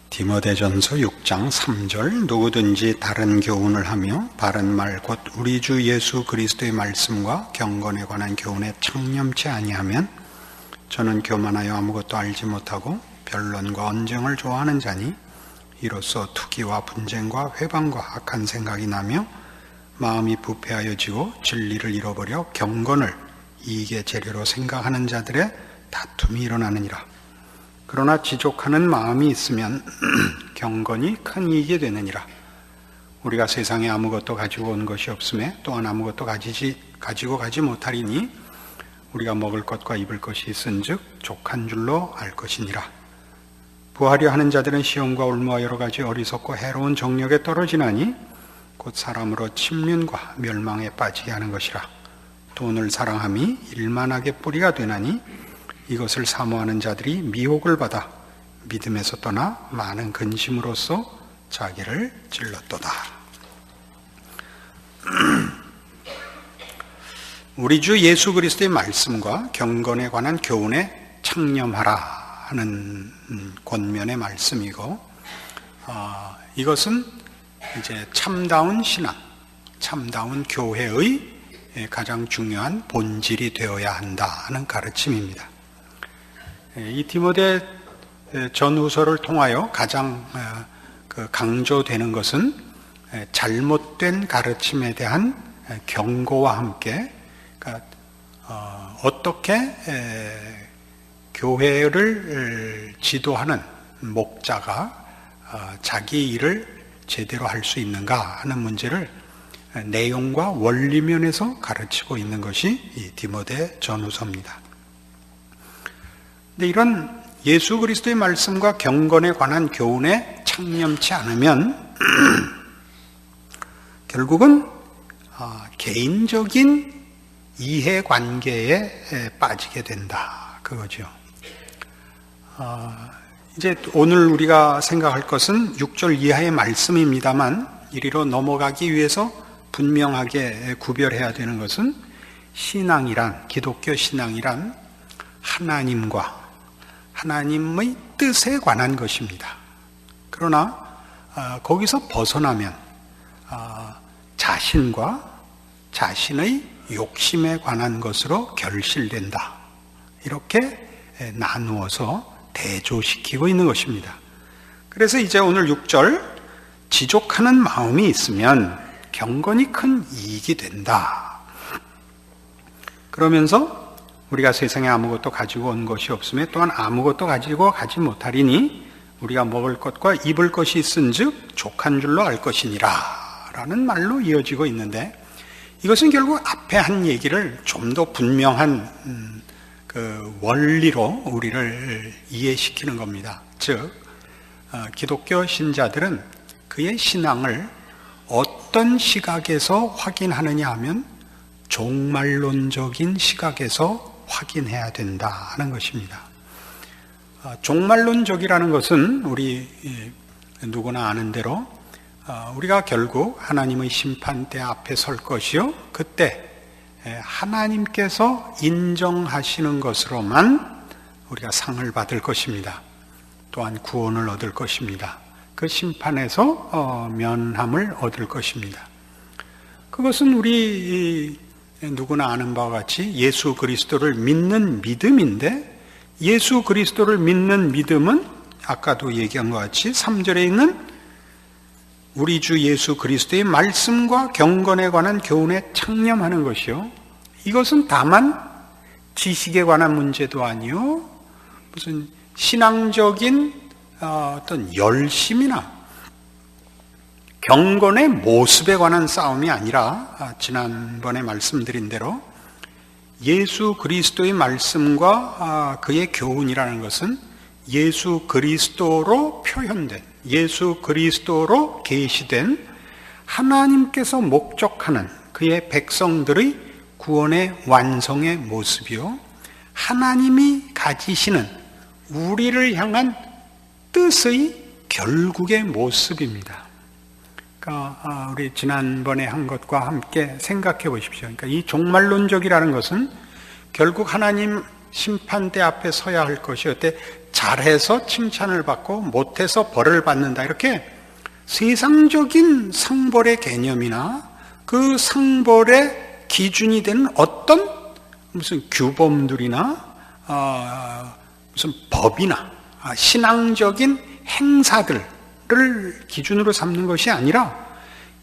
디모데전서 6장 3절 누구든지 다른 교훈을 하며 바른 말 곧 우리 주 예수 그리스도의 말씀과 경건에 관한 교훈에 창념치 아니하면 저는 교만하여 아무것도 알지 못하고 변론과 언쟁을 좋아하는 자니 이로써 투기와 분쟁과 회방과 악한 생각이 나며 마음이 부패하여지고 진리를 잃어버려 경건을 이익의 재료로 생각하는 자들의 다툼이 일어나느니라. 그러나 지족하는 마음이 있으면 경건이 큰 이익이 되느니라. 우리가 세상에 아무것도 가지고 온 것이 없음에 또한 아무것도 가지고 가지 못하리니 우리가 먹을 것과 입을 것이 있은즉 족한 줄로 알 것이니라. 부하려 하는 자들은 시험과 올무와 여러 가지 어리석고 해로운 정력에 떨어지나니 곧 사람으로 침륜과 멸망에 빠지게 하는 것이라. 돈을 사랑함이 일만하게 뿌리가 되나니 이것을 사모하는 자들이 미혹을 받아 믿음에서 떠나 많은 근심으로써 자기를 찔렀도다. 우리 주 예수 그리스도의 말씀과 경건에 관한 교훈에 창념하라 하는 권면의 말씀이고, 이것은 이제 참다운 신앙, 참다운 교회의 가장 중요한 본질이 되어야 한다 하는 가르침입니다. 이 디모데 전후서를 통하여 가장 강조되는 것은 잘못된 가르침에 대한 경고와 함께 어떻게 교회를 지도하는 목자가 자기 일을 제대로 할 수 있는가 하는 문제를 내용과 원리면에서 가르치고 있는 것이 이 디모데 전후서입니다. 근데 이런 예수 그리스도의 말씀과 경건에 관한 교훈에 창념치 않으면 결국은 개인적인 이해관계에 빠지게 된다, 그거죠. 이제 오늘 우리가 생각할 것은 6절 이하의 말씀입니다만 이리로 넘어가기 위해서 분명하게 구별해야 되는 것은 신앙이란, 기독교 신앙이란 하나님의 뜻에 관한 것입니다. 그러나 거기서 벗어나면 자신과 자신의 욕심에 관한 것으로 결실된다. 이렇게 나누어서 대조시키고 있는 것입니다. 그래서 이제 오늘 6절 지족하는 마음이 있으면 경건이 큰 이익이 된다. 그러면서 우리가 세상에 아무것도 가지고 온 것이 없음에 또한 아무것도 가지고 가지 못하리니 우리가 먹을 것과 입을 것이 있은즉 족한 줄로 알 것이니라 라는 말로 이어지고 있는데, 이것은 결국 앞에 한 얘기를 좀 더 분명한 그 원리로 우리를 이해시키는 겁니다. 즉 기독교 신자들은 그의 신앙을 어떤 시각에서 확인하느냐 하면 종말론적인 시각에서 확인해야 된다는 것입니다. 종말론적이라는 것은 우리 누구나 아는 대로 우리가 결국 하나님의 심판대 앞에 설 것이요, 그때 하나님께서 인정하시는 것으로만 우리가 상을 받을 것입니다. 또한 구원을 얻을 것입니다. 그 심판에서 면함을 얻을 것입니다. 그것은 우리 누구나 아는 바와 같이 예수 그리스도를 믿는 믿음인데, 예수 그리스도를 믿는 믿음은 아까도 얘기한 것 같이 3절에 있는 우리 주 예수 그리스도의 말씀과 경건에 관한 교훈에 창념하는 것이요, 이것은 다만 지식에 관한 문제도 아니요, 무슨 신앙적인 어떤 열심이나 경건의 모습에 관한 싸움이 아니라, 지난번에 말씀드린 대로 예수 그리스도의 말씀과 그의 교훈이라는 것은 예수 그리스도로 표현된, 예수 그리스도로 계시된 하나님께서 목적하는 그의 백성들의 구원의 완성의 모습이요, 하나님이 가지시는 우리를 향한 뜻의 결국의 모습입니다. 그러니까 우리 지난번에 한 것과 함께 생각해 보십시오. 그러니까 이 종말론적이라는 것은 결국 하나님 심판대 앞에 서야 할 것이 어때? 잘해서 칭찬을 받고 못해서 벌을 받는다. 이렇게 세상적인 상벌의 개념이나 그 상벌의 기준이 되는 어떤 무슨 규범들이나 무슨 법이나 신앙적인 행사들을 기준으로 삼는 것이 아니라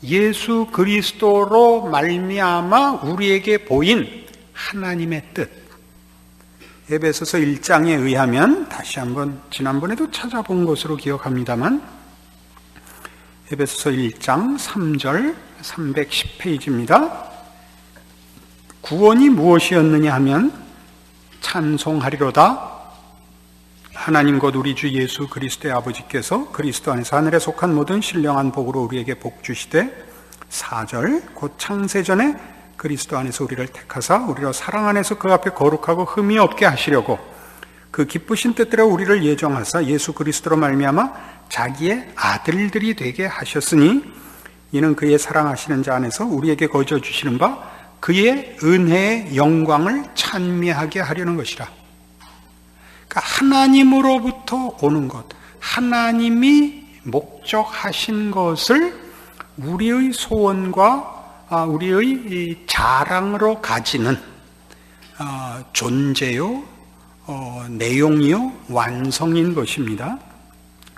예수 그리스도로 말미암아 우리에게 보인 하나님의 뜻. 에베소서 1장에 의하면 다시 한번 지난번에도 찾아본 것으로 기억합니다만 에베소서 1장 3절 310페이지입니다. 구원이 무엇이었느냐 하면 찬송하리로다. 하나님 곧 우리 주 예수 그리스도의 아버지께서 그리스도 안에서 하늘에 속한 모든 신령한 복으로 우리에게 복 주시되 4절 곧 창세전에 그리스도 안에서 우리를 택하사 우리로 사랑 안에서 그 앞에 거룩하고 흠이 없게 하시려고 그 기쁘신 뜻대로 우리를 예정하사 예수 그리스도로 말미암아 자기의 아들들이 되게 하셨으니 이는 그의 사랑하시는 자 안에서 우리에게 거저 주시는 바 그의 은혜의 영광을 찬미하게 하려는 것이라. 그러니까 하나님으로부터 오는 것, 하나님이 목적하신 것을 우리의 소원과 우리의 자랑으로 가지는 존재요, 내용이요, 완성인 것입니다.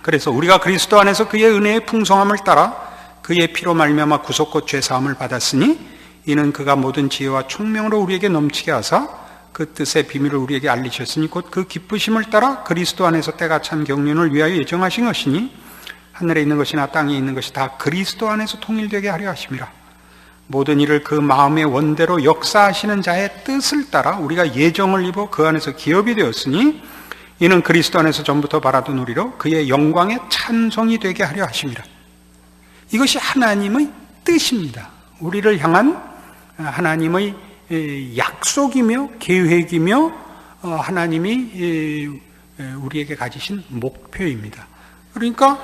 그래서 우리가 그리스도 안에서 그의 은혜의 풍성함을 따라 그의 피로 말미암아 구속과 죄사함을 받았으니 이는 그가 모든 지혜와 총명으로 우리에게 넘치게 하사 그 뜻의 비밀을 우리에게 알리셨으니 곧 그 기쁘심을 따라 그리스도 안에서 때가 찬 경륜을 위하여 예정하신 것이니 하늘에 있는 것이나 땅에 있는 것이 다 그리스도 안에서 통일되게 하려 하심이라. 모든 일을 그 마음의 원대로 역사하시는 자의 뜻을 따라 우리가 예정을 입어 그 안에서 기업이 되었으니 이는 그리스도 안에서 전부터 바라던 우리로 그의 영광의 찬송이 되게 하려 하심이라. 이것이 하나님의 뜻입니다. 우리를 향한 하나님의 약속이며 계획이며 하나님이 우리에게 가지신 목표입니다. 그러니까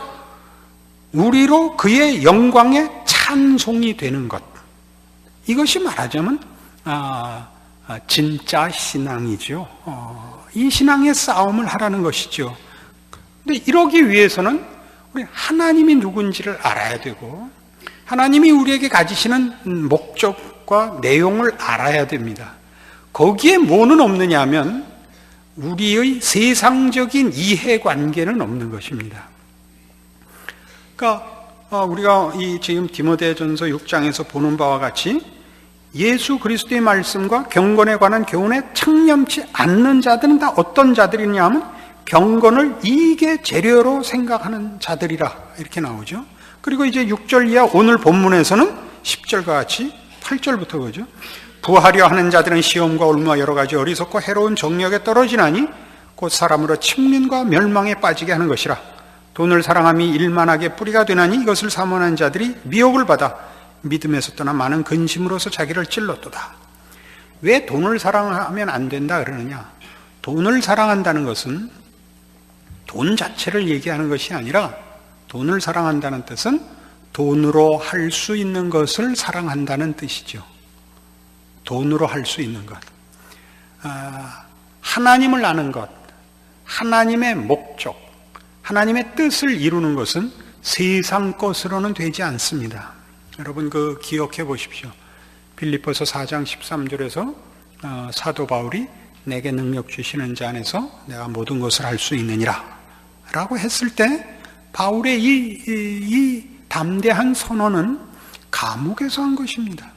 우리로 그의 영광의 찬송이 되는 것, 이것이 말하자면 진짜 신앙이죠. 이 신앙의 싸움을 하라는 것이죠. 근데 이러기 위해서는 우리 하나님이 누군지를 알아야 되고 하나님이 우리에게 가지시는 목적과 내용을 알아야 됩니다. 거기에 뭐는 없느냐 하면 우리의 세상적인 이해관계는 없는 것입니다. 그러니까 우리가 지금 디모데전서 6장에서 보는 바와 같이 예수 그리스도의 말씀과 경건에 관한 교훈에 청렴치 않는 자들은 다 어떤 자들이냐 하면 경건을 이익의 재료로 생각하는 자들이라 이렇게 나오죠. 그리고 이제 6절 이하 오늘 본문에서는 10절과 같이 8절부터 그죠. 부하려 하는 자들은 시험과 올무와 여러 가지 어리석고 해로운 정력에 떨어지나니 곧 사람으로 침륜과 멸망에 빠지게 하는 것이라. 돈을 사랑함이 일만하게 뿌리가 되나니 이것을 사모하는 자들이 미혹을 받아 믿음에서 떠나 많은 근심으로서 자기를 찔렀도다. 왜 돈을 사랑하면 안 된다 그러느냐? 돈을 사랑한다는 것은 돈 자체를 얘기하는 것이 아니라 돈을 사랑한다는 뜻은 돈으로 할 수 있는 것을 사랑한다는 뜻이죠. 돈으로 할 수 있는 것. 하나님을 아는 것, 하나님의 목적, 하나님의 뜻을 이루는 것은 세상 것으로는 되지 않습니다. 여러분 기억해 보십시오. 빌립보서 4장 13절에서 사도 바울이 내게 능력 주시는 자 안에서 내가 모든 것을 할 수 있느니라 라고 했을 때 바울의 이 담대한 선언은 감옥에서 한 것입니다.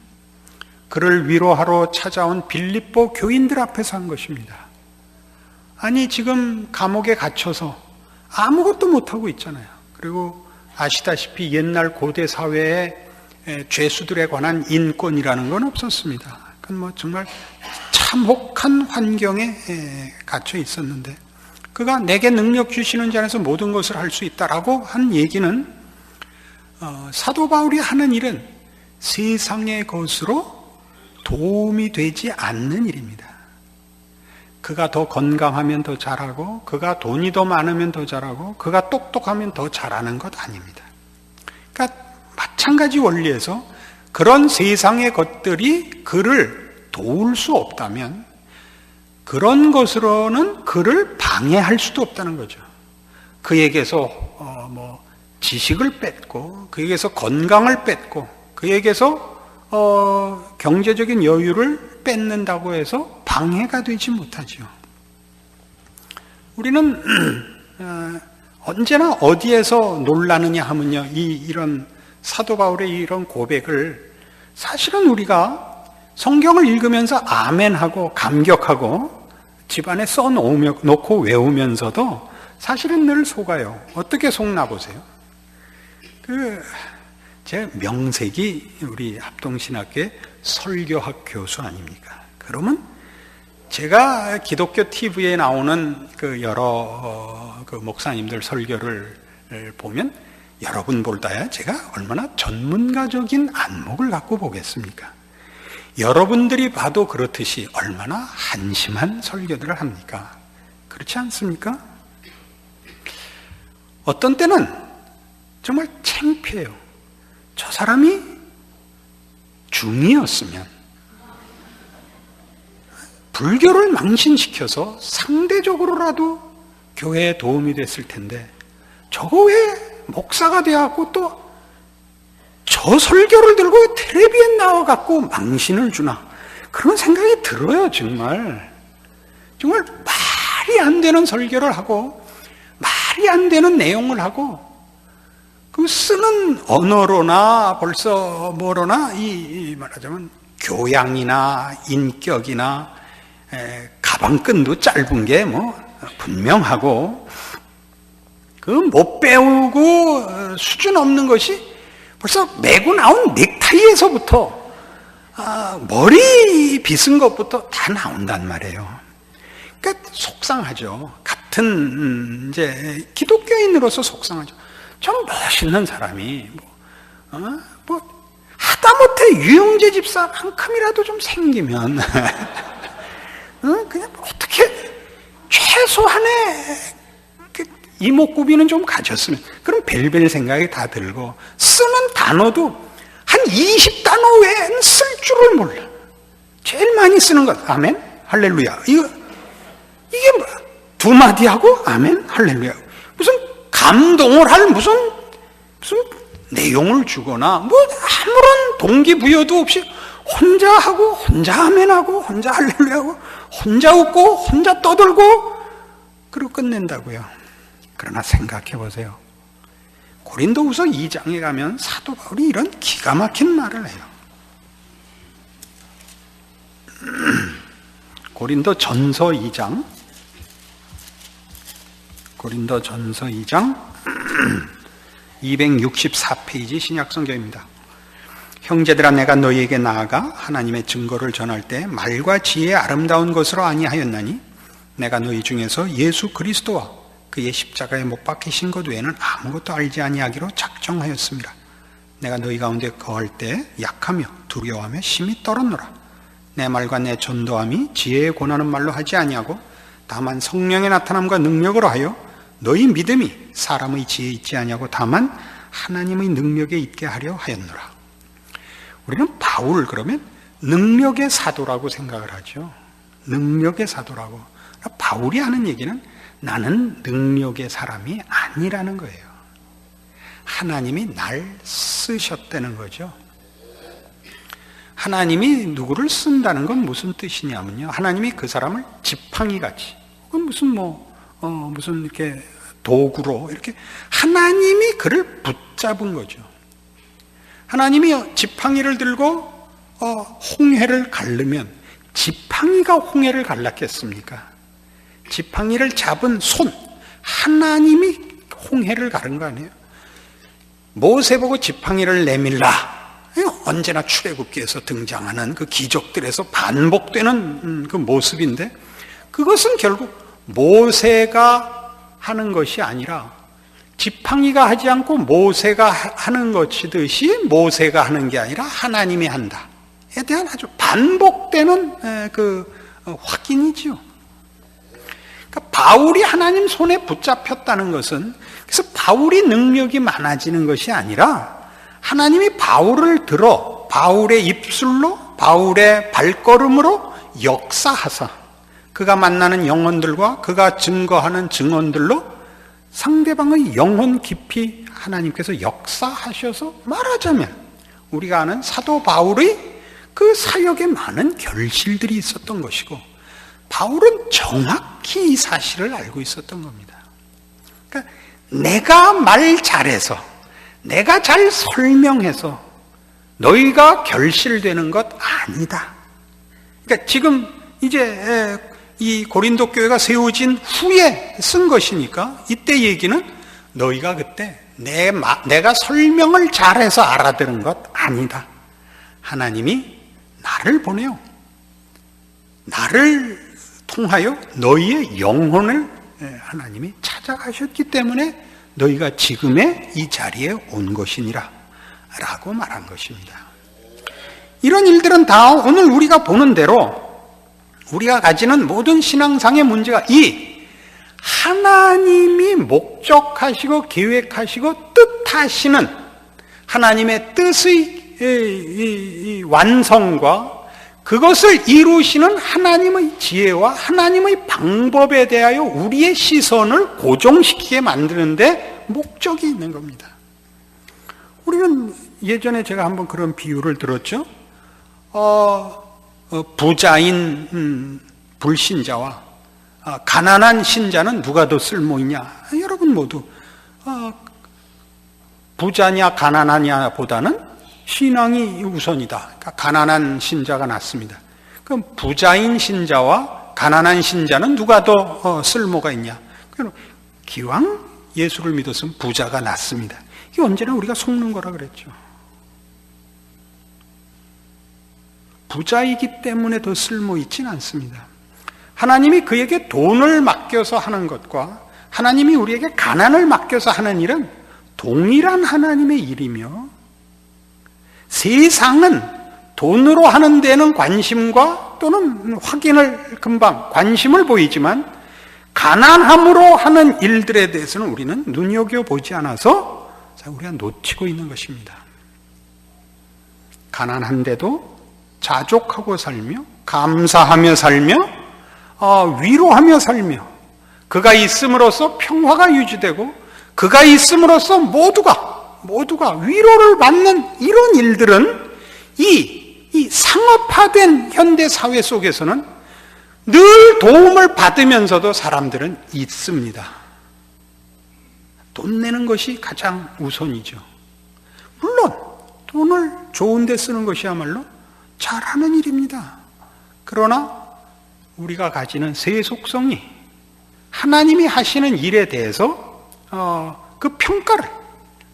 그를 위로하러 찾아온 빌립보 교인들 앞에서 한 것입니다. 아니 지금 감옥에 gat혀서 아무것도 못하고 있잖아요. 그리고 아시다시피 옛날 고대 사회에 죄수들에 관한 인권이라는 건 없었습니다. 그건 정말 참혹한 환경에 갇혀 있었는데 그가 내게 능력 주시는 자 안에서 모든 것을 할 수 있다라고 한 얘기는 사도 바울이 하는 일은 세상의 것으로 도움이 되지 않는 일입니다. 그가 더 건강하면 더 잘하고 그가 돈이 더 많으면 더 잘하고 그가 똑똑하면 더 잘하는 것 아닙니다. 그러니까 마찬가지 원리에서 그런 세상의 것들이 그를 도울 수 없다면 그런 것으로는 그를 방해할 수도 없다는 거죠. 그에게서 지식을 뺏고, 그에게서 건강을 뺏고, 그에게서 경제적인 여유를 뺏는다고 해서 방해가 되지 못하죠. 우리는 언제나 어디에서 놀라느냐 하면요, 이런 사도 바울의 이런 고백을 사실은 우리가 성경을 읽으면서 아멘하고 감격하고 집안에 써놓고 외우면서도 사실은 늘 속아요. 어떻게 속나 보세요. 제 명색이 우리 합동신학교의 설교학 교수 아닙니까? 그러면 제가 기독교 TV에 나오는 여러 목사님들 설교를 보면 여러분보다야 제가 얼마나 전문가적인 안목을 갖고 보겠습니까? 여러분들이 봐도 그렇듯이 얼마나 한심한 설교들을 합니까? 그렇지 않습니까? 어떤 때는 정말 창피해요. 저 사람이 중이었으면 불교를 망신시켜서 상대적으로라도 교회에 도움이 됐을 텐데 저거 왜 목사가 되어갖고 또 저 설교를 들고 텔레비에 나와갖고 망신을 주나, 그런 생각이 들어요. 정말 말이 안 되는 설교를 하고 말이 안 되는 내용을 하고 그 쓰는 언어로나 벌써 뭐로나 이 말하자면 교양이나 인격이나 가방끈도 짧은 게 분명하고 그 못 배우고 수준 없는 것이 벌써 메고 나온 넥타이에서부터 머리 빗은 것부터 다 나온단 말이에요. 그러니까 속상하죠. 같은 이제 기독교인으로서 속상하죠. 좀 멋있는 사람이 하다못해 유영재 집사만큼이라도 좀 생기면 그냥 어떻게 최소한의 이목구비는 좀 가졌으면, 그럼 벨벨 생각이 다 들고 쓰는 단어도 한 20단어 외에는 쓸 줄을 몰라. 제일 많이 쓰는 것 아멘 할렐루야, 이게 두 마디 하고 아멘 할렐루야, 무슨 감동을 할 무슨 내용을 주거나 아무런 동기부여도 없이 혼자 하고 혼자 아멘하고 혼자 할렐루야하고 혼자 웃고 혼자 떠들고 그리고 끝낸다고요. 그러나 생각해 보세요. 고린도후서 2장에 가면 사도 바울이 이런 기가 막힌 말을 해요. 고린도전서 2장 264페이지 신약성경입니다. 형제들아, 내가 너희에게 나아가 하나님의 증거를 전할 때 말과 지혜의 아름다운 것으로 아니하였나니 내가 너희 중에서 예수 그리스도와 그의 십자가에 못 박히신 것 외에는 아무것도 알지 아니하기로 작정하였습니다. 내가 너희 가운데 거할 때 약하며 두려워하며 심히 떨었노라. 내 말과 내 전도함이 지혜에 권하는 말로 하지 아니하고 다만 성령의 나타남과 능력으로 하여 너희 믿음이 사람의 지혜에 있지 아니하고 다만 하나님의 능력에 있게 하려 하였노라. 우리는 바울을 그러면 능력의 사도라고 생각을 하죠. 능력의 사도라고. 바울이 하는 얘기는 나는 능력의 사람이 아니라는 거예요. 하나님이 날 쓰셨다는 거죠. 하나님이 누구를 쓴다는 건 무슨 뜻이냐면요, 하나님이 그 사람을 지팡이같이 무슨 이렇게 도구로 이렇게 하나님이 그를 붙잡은 거죠. 하나님이 지팡이를 들고 홍해를 가르면 지팡이가 홍해를 갈랐겠습니까? 지팡이를 잡은 손, 하나님이 홍해를 가른 거 아니에요? 모세 보고 지팡이를 내밀라, 언제나 출애굽기에서 등장하는 그 기적들에서 반복되는 그 모습인데, 그것은 결국 모세가 하는 것이 아니라 지팡이가 하지 않고 모세가 하는 것이듯이 모세가 하는 게 아니라 하나님이 한다에 대한 아주 반복되는 그 확인이죠. 그러니까 바울이 하나님 손에 붙잡혔다는 것은, 그래서 바울이 능력이 많아지는 것이 아니라 하나님이 바울을 들어 바울의 입술로 바울의 발걸음으로 역사하사 그가 만나는 영혼들과 그가 증거하는 증언들로 상대방의 영혼 깊이 하나님께서 역사하셔서 말하자면 우리가 아는 사도 바울의 그 사역에 많은 결실들이 있었던 것이고, 바울은 정확히 이 사실을 알고 있었던 겁니다. 그러니까 내가 말 잘해서, 내가 잘 설명해서 너희가 결실되는 것 아니다. 그러니까 지금 이제 이 고린도 교회가 세워진 후에 쓴 것이니까 이때 얘기는 너희가 그때 내가 설명을 잘해서 알아들은 것 아니다. 하나님이 나를 보내요. 나를 통하여 너희의 영혼을 하나님이 찾아가셨기 때문에 너희가 지금의 이 자리에 온 것이니라 라고 말한 것입니다. 이런 일들은 다 오늘 우리가 보는 대로 우리가 가지는 모든 신앙상의 문제가 이 하나님이 목적하시고 계획하시고 뜻하시는 하나님의 뜻의 완성과 그것을 이루시는 하나님의 지혜와 하나님의 방법에 대하여 우리의 시선을 고정시키게 만드는데 목적이 있는 겁니다. 우리는 예전에 제가 한번 그런 비유를 들었죠. 부자인 불신자와 가난한 신자는 누가 더 쓸모있냐? 여러분 모두 부자냐 가난하냐 보다는 신앙이 우선이다. 그러니까 가난한 신자가 낫습니다. 그럼 부자인 신자와 가난한 신자는 누가 더 쓸모가 있냐? 그럼 기왕 예수를 믿었으면 부자가 낫습니다. 이게 언제나 우리가 속는 거라 그랬죠. 부자이기 때문에 더 쓸모 있지는 않습니다. 하나님이 그에게 돈을 맡겨서 하는 것과 하나님이 우리에게 가난을 맡겨서 하는 일은 동일한 하나님의 일이며, 세상은 돈으로 하는 데는 관심과 또는 확인을 금방 관심을 보이지만 가난함으로 하는 일들에 대해서는 우리는 눈여겨보지 않아서 우리가 놓치고 있는 것입니다. 가난한데도 자족하고 살며 감사하며 살며 위로하며 살며 그가 있음으로써 평화가 유지되고 그가 있음으로써 모두가 위로를 받는 이런 일들은 이 상업화된 현대 사회 속에서는 늘 도움을 받으면서도 사람들은 있습니다. 돈 내는 것이 가장 우선이죠. 물론 돈을 좋은 데 쓰는 것이야말로 잘하는 일입니다. 그러나 우리가 가지는 세속성이 하나님이 하시는 일에 대해서 그 평가를,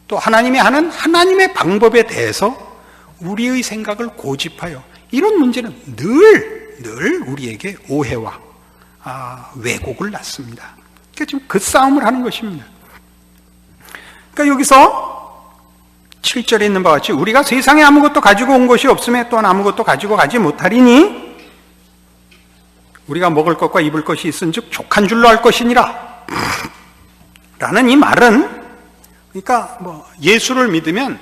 또 하나님이 하는 하나님의 방법에 대해서 우리의 생각을 고집하여 이런 문제는 늘 우리에게 오해와 왜곡을 낳습니다. 그러니까 지금 그 싸움을 하는 것입니다. 그러니까 여기서 7절에 있는 바와 같이 우리가 세상에 아무것도 가지고 온 것이 없음에 또한 아무것도 가지고 가지 못하리니 우리가 먹을 것과 입을 것이 있은즉 족한 줄로 알 것이니라 라는 이 말은, 그러니까 예수를 믿으면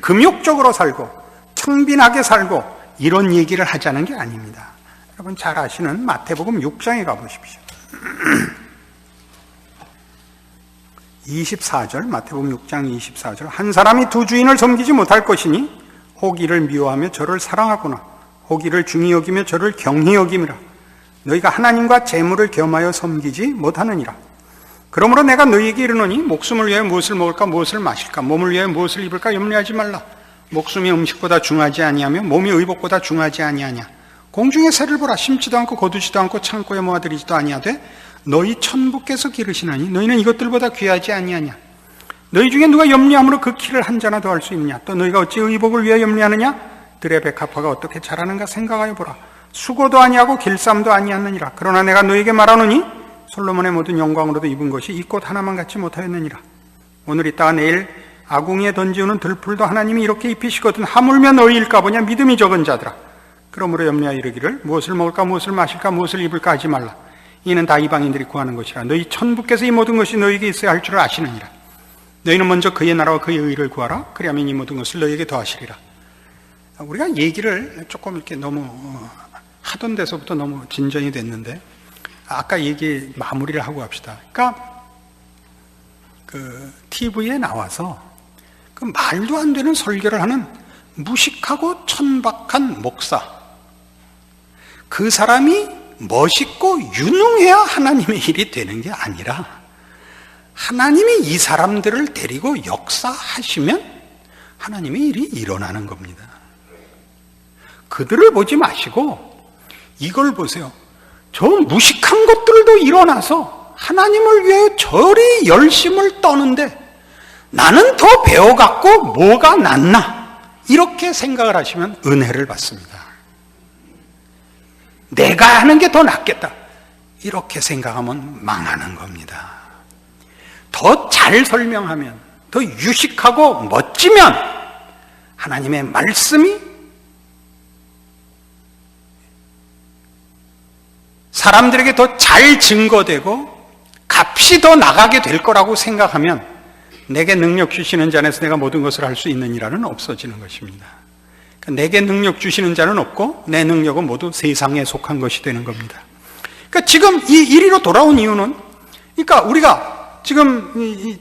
금욕적으로 살고 청빈하게 살고 이런 얘기를 하자는 게 아닙니다. 여러분 잘 아시는 마태복음 6장에 가보십시오. 24절, 마태복음 6장 24절. 한 사람이 두 주인을 섬기지 못할 것이니 혹 이를 미워하며 저를 사랑하거나 혹 이를 중히 여기며 저를 경히 여김이라. 너희가 하나님과 재물을 겸하여 섬기지 못하느니라. 그러므로 내가 너희에게 이르노니 목숨을 위하여 무엇을 먹을까 무엇을 마실까 몸을 위하여 무엇을 입을까 염려하지 말라. 목숨이 음식보다 중하지 아니하며 몸이 의복보다 중하지 아니하냐. 공중의 새를 보라. 심지도 않고 거두지도 않고 창고에 모아들이지도 아니하되 너희 천부께서 기르시나니 너희는 이것들보다 귀하지 아니하냐. 너희 중에 누가 염려함으로 그 키를 한 자나 더할 수 있느냐. 또 너희가 어찌 의복을 위하여 염려하느냐. 들의 백합화가 어떻게 자라는가 생각하여 보라. 수고도 아니하고 길쌈도 아니하느니라. 그러나 내가 너희에게 말하노니 솔로몬의 모든 영광으로도 입은 것이 이 꽃 하나만 갖지 못하였느니라. 오늘 있다가 내일 아궁이에 던지우는 들풀도 하나님이 이렇게 입히시거든 하물며 너희일까 보냐. 믿음이 적은 자들아. 그러므로 염려하여 이르기를 무엇을 먹을까 무엇을 마실까 무엇을 입을까 하지 말라. 이는 다 이방인들이 구하는 것이라. 너희 천부께서 이 모든 것이 너희에게 있어야 할 줄을 아시느니라. 너희는 먼저 그의 나라와 그의 의를 구하라. 그리하면 이 모든 것을 너희에게 더하시리라. 우리가 얘기를 조금 이렇게 너무 하던 데서부터 너무 진전이 됐는데, 아까 얘기 마무리를 하고 합시다. 그러니까 TV에 나와서 그 말도 안 되는 설교를 하는 무식하고 천박한 목사, 그 사람이 멋있고 유능해야 하나님의 일이 되는 게 아니라 하나님이 이 사람들을 데리고 역사하시면 하나님의 일이 일어나는 겁니다. 그들을 보지 마시고 이걸 보세요. 저 무식한 것들도 일어나서 하나님을 위해 저리 열심을 떠는데 나는 더 배워갖고 뭐가 낫나, 이렇게 생각을 하시면 은혜를 받습니다. 내가 하는 게 더 낫겠다, 이렇게 생각하면 망하는 겁니다. 더 잘 설명하면, 더 유식하고 멋지면 하나님의 말씀이 사람들에게 더 잘 증거되고 값이 더 나가게 될 거라고 생각하면 내게 능력 주시는 자 안에서 내가 모든 것을 할 수 있느니라는 없어지는 것입니다. 그러니까 내게 능력 주시는 자는 없고 내 능력은 모두 세상에 속한 것이 되는 겁니다. 그러니까 지금 이 이리로 돌아온 이유는, 그러니까 우리가 지금 이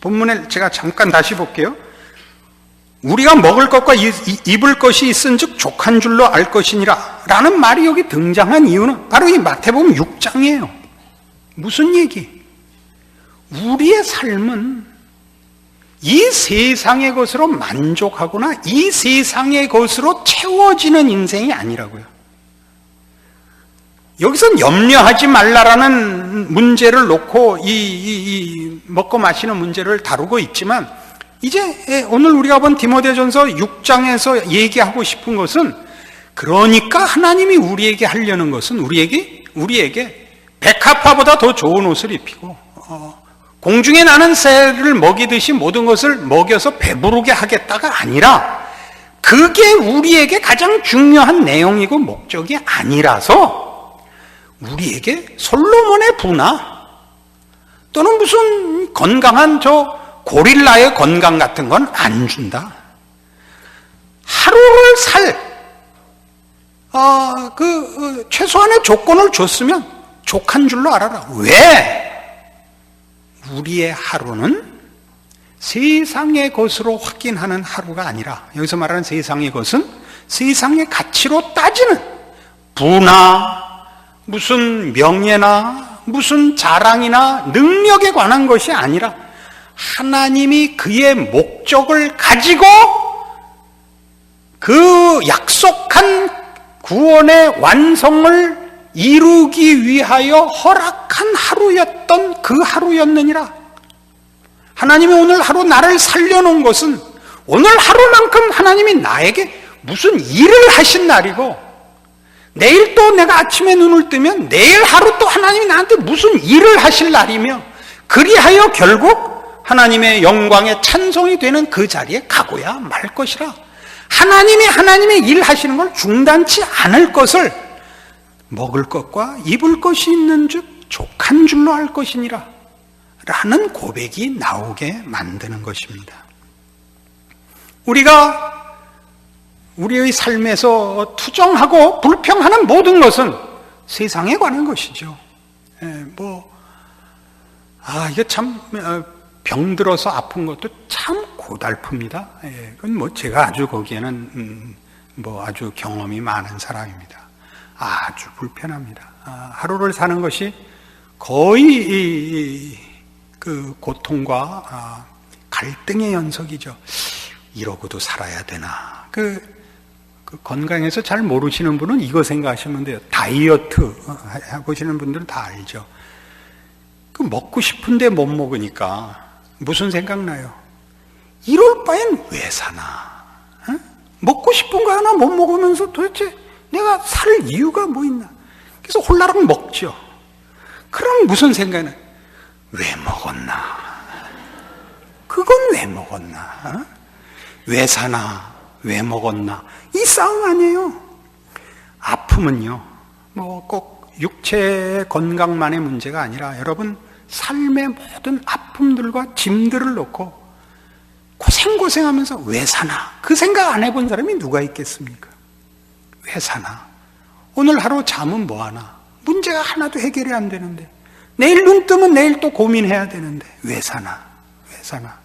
본문에 제가 잠깐 다시 볼게요. 우리가 먹을 것과 입을 것이 있은 즉 족한 줄로 알 것이니라 라는 말이 여기 등장한 이유는 바로 이 마태복음 6장이에요. 무슨 얘기? 우리의 삶은 이 세상의 것으로 만족하거나 이 세상의 것으로 채워지는 인생이 아니라고요. 여기선 염려하지 말라라는 문제를 놓고 이 먹고 마시는 문제를 다루고 있지만, 이제 오늘 우리가 본 디모데전서 6장에서 얘기하고 싶은 것은, 그러니까 하나님이 우리에게 하려는 것은 우리에게 백합화보다 더 좋은 옷을 입히고 공중에 나는 새를 먹이듯이 모든 것을 먹여서 배부르게 하겠다가 아니라, 그게 우리에게 가장 중요한 내용이고 목적이 아니라서 우리에게 솔로몬의 부나 또는 무슨 건강한 저 고릴라의 건강 같은 건 안 준다. 하루를 살 최소한의 조건을 줬으면 족한 줄로 알아라. 왜? 우리의 하루는 세상의 것으로 확인하는 하루가 아니라, 여기서 말하는 세상의 것은 세상의 가치로 따지는 부나 무슨 명예나 무슨 자랑이나 능력에 관한 것이 아니라 하나님이 그의 목적을 가지고 그 약속한 구원의 완성을 이루기 위하여 허락한 하루였던 그 하루였느니라. 하나님이 오늘 하루 나를 살려놓은 것은 오늘 하루만큼 하나님이 나에게 무슨 일을 하신 날이고, 내일 또 내가 아침에 눈을 뜨면 내일 하루 또 하나님이 나한테 무슨 일을 하실 날이며, 그리하여 결국 하나님의 영광의 찬송이 되는 그 자리에 가고야 말 것이라. 하나님의 일 하시는 걸 중단치 않을 것을 먹을 것과 입을 것이 있는 즉 족한 줄로 알 것이니라 라는 고백이 나오게 만드는 것입니다. 우리가 우리의 삶에서 투정하고 불평하는 모든 것은 세상에 관한 것이죠. 이게 참 병들어서 아픈 것도 참 고달픕니다. 그건 제가 아주 거기에는 아주 경험이 많은 사람입니다. 아주 불편합니다. 하루를 사는 것이 거의 그 고통과 갈등의 연속이죠. 이러고도 살아야 되나. 그 건강에서 잘 모르시는 분은 이거 생각하시면 돼요. 다이어트 해보시는 분들은 다 알죠. 그 먹고 싶은데 못 먹으니까 무슨 생각나요? 이럴 바엔 왜 사나? 먹고 싶은 거 하나 못 먹으면서 도대체 내가 살 이유가 뭐 있나? 그래서 홀라락 먹죠. 그럼 무슨 생각이 나요? 왜 먹었나? 그건 왜 먹었나? 왜 사나? 왜 먹었나? 이 싸움 아니에요. 아픔은요, 꼭 육체 건강만의 문제가 아니라 여러분 삶의 모든 아픔들과 짐들을 놓고 고생하면서 왜 사나? 그 생각 안 해본 사람이 누가 있겠습니까? 왜 사나? 오늘 하루 잠은 뭐 하나? 문제가 하나도 해결이 안 되는데, 내일 눈 뜨면 내일 또 고민해야 되는데 왜 사나? 왜 사나?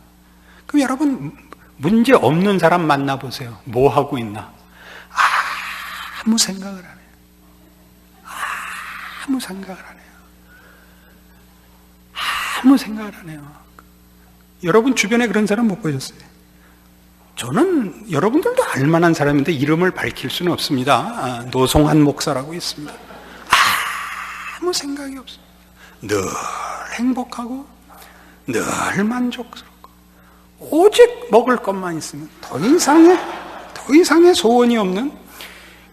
그럼 여러분, 문제 없는 사람 만나보세요. 뭐 하고 있나? 아무 생각을 안 해요. 아무 생각을 안 해요. 아무 생각을 안 해요. 여러분 주변에 그런 사람 못 보셨어요? 저는 여러분들도 알만한 사람인데 이름을 밝힐 수는 없습니다. 노송한 목사라고 있습니다. 아무 생각이 없어요. 늘 행복하고 늘 만족스럽고 오직 먹을 것만 있으면 더 이상의 소원이 없는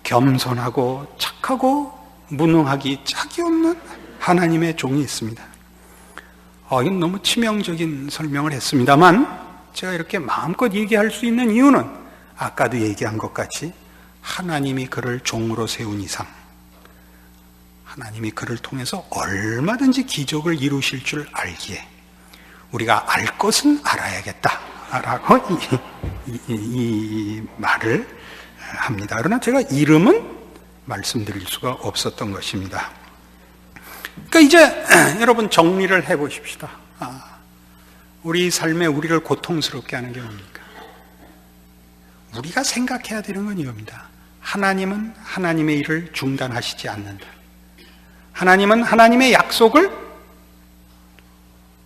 겸손하고 착하고 무능하기 짝이 없는 하나님의 종이 있습니다. 이건 너무 치명적인 설명을 했습니다만, 제가 이렇게 마음껏 얘기할 수 있는 이유는 아까도 얘기한 것 같이 하나님이 그를 종으로 세운 이상 하나님이 그를 통해서 얼마든지 기적을 이루실 줄 알기에 우리가 알 것은 알아야겠다라고 이 말을 합니다. 그러나 제가 이름은 말씀드릴 수가 없었던 것입니다. 그러니까 이제 여러분 정리를 해보십시다. 우리 삶에 우리를 고통스럽게 하는 게 뭡니까? 우리가 생각해야 되는 건 이겁니다. 하나님은 하나님의 일을 중단하시지 않는다. 하나님은 하나님의 약속을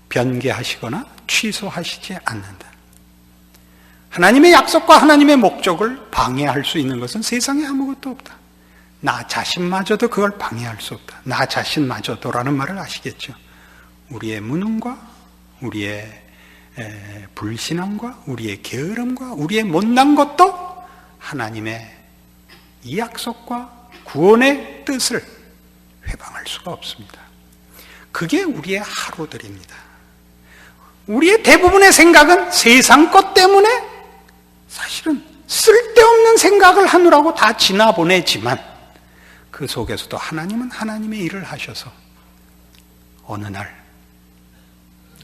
변개하시거나 취소하시지 않는다. 하나님의 약속과 하나님의 목적을 방해할 수 있는 것은 세상에 아무것도 없다. 나 자신마저도 그걸 방해할 수 없다. 나 자신마저도라는 말을 아시겠죠? 우리의 무능과 우리의 불신앙과 우리의 게으름과 우리의 못난 것도 하나님의 이 약속과 구원의 뜻을 회방할 수가 없습니다. 그게 우리의 하루들입니다. 우리의 대부분의 생각은 세상 것 때문에 사실은 쓸데없는 생각을 하느라고 다 지나보내지만 그 속에서도 하나님은 하나님의 일을 하셔서 어느 날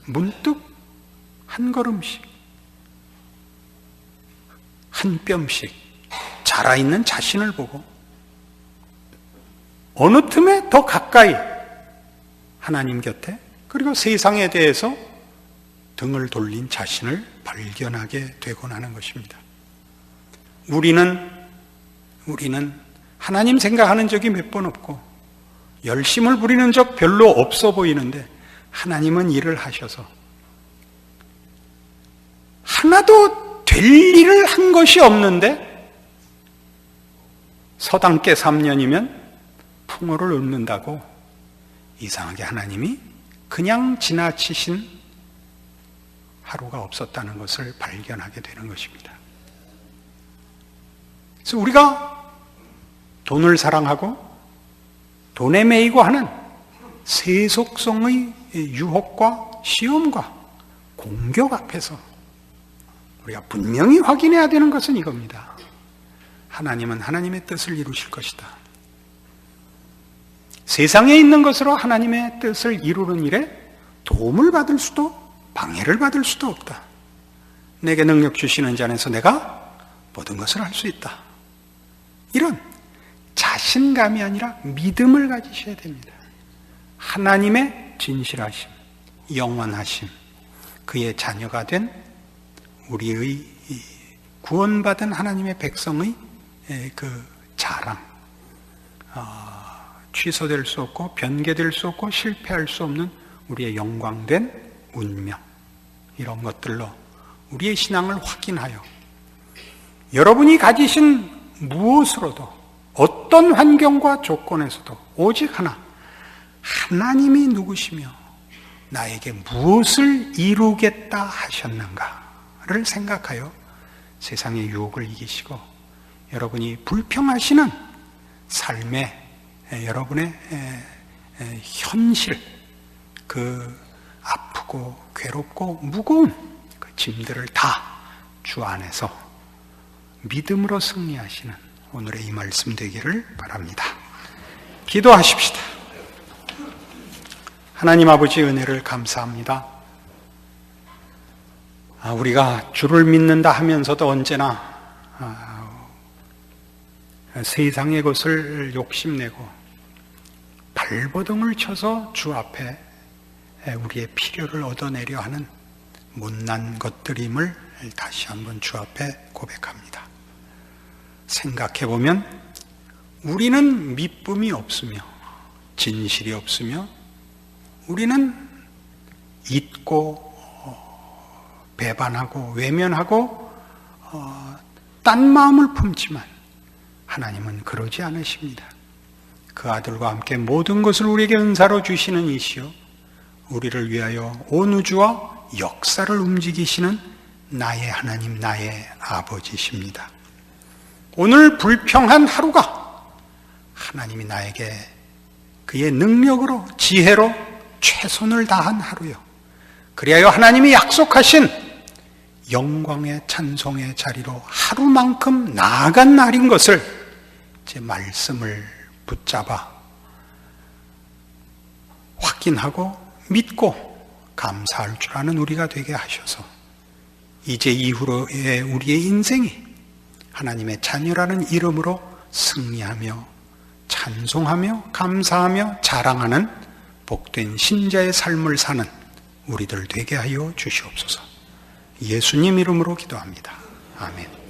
문득 한 걸음씩 한 뼘씩 자라있는 자신을 보고 어느 틈에 더 가까이 하나님 곁에 그리고 세상에 대해서 등을 돌린 자신을 발견하게 되곤 하는 것입니다. 우리는 하나님 생각하는 적이 몇 번 없고 열심을 부리는 적 별로 없어 보이는데 하나님은 일을 하셔서 하나도 될 일을 한 것이 없는데 서당께 3년이면 풍어를 얻는다고 이상하게 하나님이 그냥 지나치신 하루가 없었다는 것을 발견하게 되는 것입니다. 그래서 우리가 돈을 사랑하고 돈에 매이고 하는 세속성의 유혹과 시험과 공격 앞에서 우리가 분명히 확인해야 되는 것은 이겁니다. 하나님은 하나님의 뜻을 이루실 것이다. 세상에 있는 것으로 하나님의 뜻을 이루는 일에 도움을 받을 수도 방해를 받을 수도 없다. 내게 능력 주시는 자 안에서 내가 모든 것을 할 수 있다. 이런 자신감이 아니라 믿음을 가지셔야 됩니다. 하나님의 진실하심, 영원하심, 그의 자녀가 된 우리의 구원받은 하나님의 백성의 그 자랑, 취소될 수 없고 변개될 수 없고 실패할 수 없는 우리의 영광된 운명, 이런 것들로 우리의 신앙을 확인하여 여러분이 가지신 무엇으로도 어떤 환경과 조건에서도 오직 하나, 하나님이 누구시며 나에게 무엇을 이루겠다 하셨는가를 생각하여 세상의 유혹을 이기시고 여러분이 불평하시는 삶의 여러분의 현실, 그 아프고 괴롭고 무거운 그 짐들을 다 주 안에서 믿음으로 승리하시는 오늘의 이 말씀 되기를 바랍니다. 기도하십시다. 하나님 아버지 은혜를 감사합니다. 우리가 주를 믿는다 하면서도 언제나 세상의 것을 욕심내고 발버둥을 쳐서 주 앞에 우리의 필요를 얻어내려 하는 못난 것들임을 다시 한번 주 앞에 고백합니다. 생각해보면 우리는 믿음이 없으며 진실이 없으며 우리는 잊고 배반하고 외면하고 딴 마음을 품지만 하나님은 그러지 않으십니다. 그 아들과 함께 모든 것을 우리에게 은사로 주시는 이시요 우리를 위하여 온 우주와 역사를 움직이시는 나의 하나님, 나의 아버지십니다. 오늘 불평한 하루가 하나님이 나에게 그의 능력으로 지혜로 최선을 다한 하루요, 그리하여 하나님이 약속하신 영광의 찬송의 자리로 하루만큼 나아간 날인 것을 제 말씀을 붙잡아 확인하고 믿고 감사할 줄 아는 우리가 되게 하셔서 이제 이후로의 우리의 인생이 하나님의 자녀라는 이름으로 승리하며 찬송하며 감사하며 자랑하는 복된 신자의 삶을 사는 우리들 되게 하여 주시옵소서. 예수님 이름으로 기도합니다. 아멘.